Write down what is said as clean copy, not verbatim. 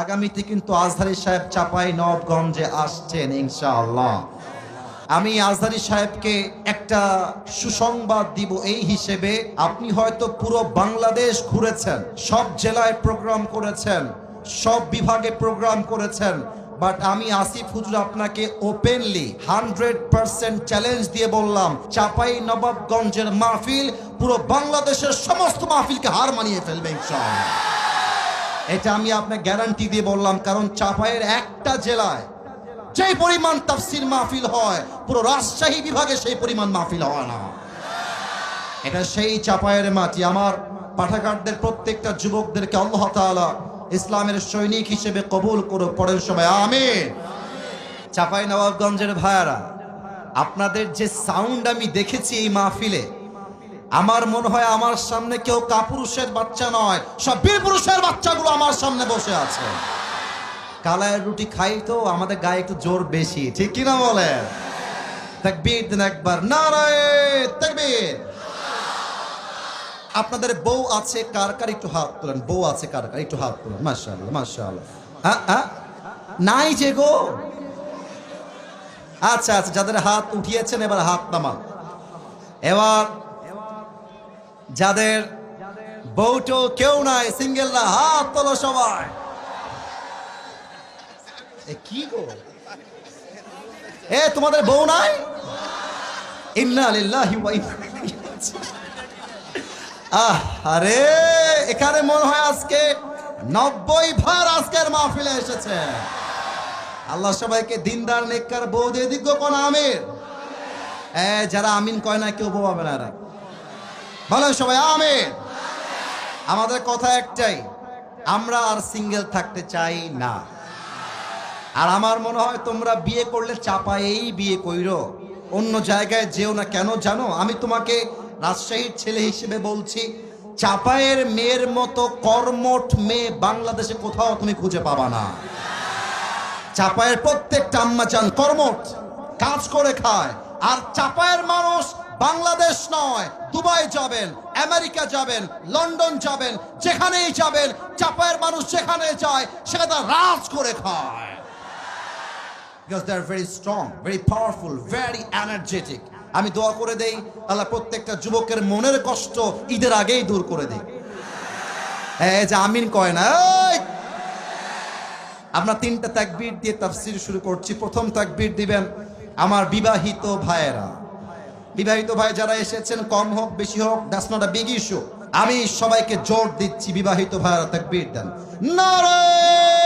আগামীতে কিন্তু আজহারী সাহেব চাপাই নবাবগঞ্জে আসছেন ইনশাআল্লাহ। আমি আজহারী সাহেবকে একটা সুসংবাদ দিব এই হিসেবে, আপনি হয়তো পুরো বাংলাদেশ ঘুরেছেন, সব জেলায় প্রোগ্রাম করেছেন, সব বিভাগে প্রোগ্রাম করেছেন, বাট আমি আসিফ হুজুর আপনাকে ওপেনলি 100% চ্যালেঞ্জ দিয়ে বললাম, চাপাই নবাবগঞ্জের মাহফিল পুরো বাংলাদেশের সমস্ত মাহফিলকে হার মানিয়ে ফেলবে ইনশাআল্লাহ। এটা আমি আপনাকে গ্যারান্টি দিয়ে বললাম, কারণ চাপাইয়ের একটা জেলায় যে পরিমাণ তাফসীর মাহফিল হয়, পুরো রাজশাহী বিভাগে সেই পরিমাণ মাহফিল হয় না। এটা সেই চাপাইয়ের মাটি। আমার পাঠাগারদের প্রত্যেকটা যুবকদেরকে আল্লাহ তাআলা ইসলামের সৈনিক হিসেবে কবুল করুক, পড়েন সবাই আমিন। চাপাই নবাবগঞ্জের ভাইয়ারা, আপনাদের যে সাউন্ড আমি দেখেছি এই মাহফিলে, আমার মনে হয় আমার সামনে কেউ কাপুরুষের বাচ্চা নয়, সব বীর পুরুষের বাচ্চাগুলো আমার সামনে বসে আছে। কালায়ের রুটি খাই তো আমাদের গায়ে একটু জোর বেশি, ঠিক কিনা বলেন? তাকবীর দেন একবার, নারায়ে তাকবীর। আপনাদের বউ আছে কার কার একটু হাত তোলেন, বউ আছে কার কার একটু হাত তোলেন, মাশাআল্লাহ মাশাআল্লাহ। নাই যে গো, আচ্ছা আচ্ছা, যাদের হাত উঠিয়েছেন এবার হাত নামান। এবার যাদের বউটো কেউ নাই, সিঙ্গেলরা হাত তোলো সবাই। কি গো, তোমাদের বউ নাই? ইন্না লিল্লাহি ওয়া ইন্না ইলাইহি রাজিউন। আরে এখানে মনে হয় আজকে 90 ভার আজকের মাহফিলে এসেছে। আল্লাহ সবাইকে দিনদার নেককার বউ দিয়ে দিক, কোন আমির। যারা আমিন কয় না কেউ বউ হবে না, এরা বলেন সবাই আমিন। আমাদের কথা একটাই, আমরা আর সিঙ্গেল থাকতে চাই না। আর আমার মনে হয় তোমরা বিয়ে করলে চাপায়েই বিয়ে কইরো, অন্য জায়গায় যেও না। কেন জানো? আমি তোমাকে রাজশাহীর ছেলে হিসেবে বলছি, চাপায়ের মেয়ের মতো কর্মঠ মেয়ে বাংলাদেশে কোথাও তুমি খুঁজে পাবা না। চাপায়ের প্রত্যেকটা আম্মা চান কর্মঠ, কাজ করে খায়। আর চাপায়ের মানুষ বাংলাদেশ নয়, দুবাই যাবেন, আমেরিকা যাবেন, লন্ডন যাবেন, যেখানেই যাবেন, চাপায়ের মানুষ যেখানে যায় সেখানে তারা রাজ করে খায়। Because they are very strong, very powerful, very energetic. আমি দোয়া করে দেই আল্লাহ প্রত্যেকটা যুবকের মনের কষ্ট ঈদের আগেই দূর করে দেই। যে আমিন কয় না। আমরা 3টা তাকবীর দিয়ে তাফসীর শুরু করছি। প্রথম তাকবীর দিবেন আমার বিবাহিত ভাইয়েরা। বিবাহিত ভাই যারা এসেছেন, কম হোক বেশি হোক, that's not a big issue. আমি সবাইকে জোর দিচ্ছি, বিবাহিত ভাইয়েরা তাকবীর দেন, নারে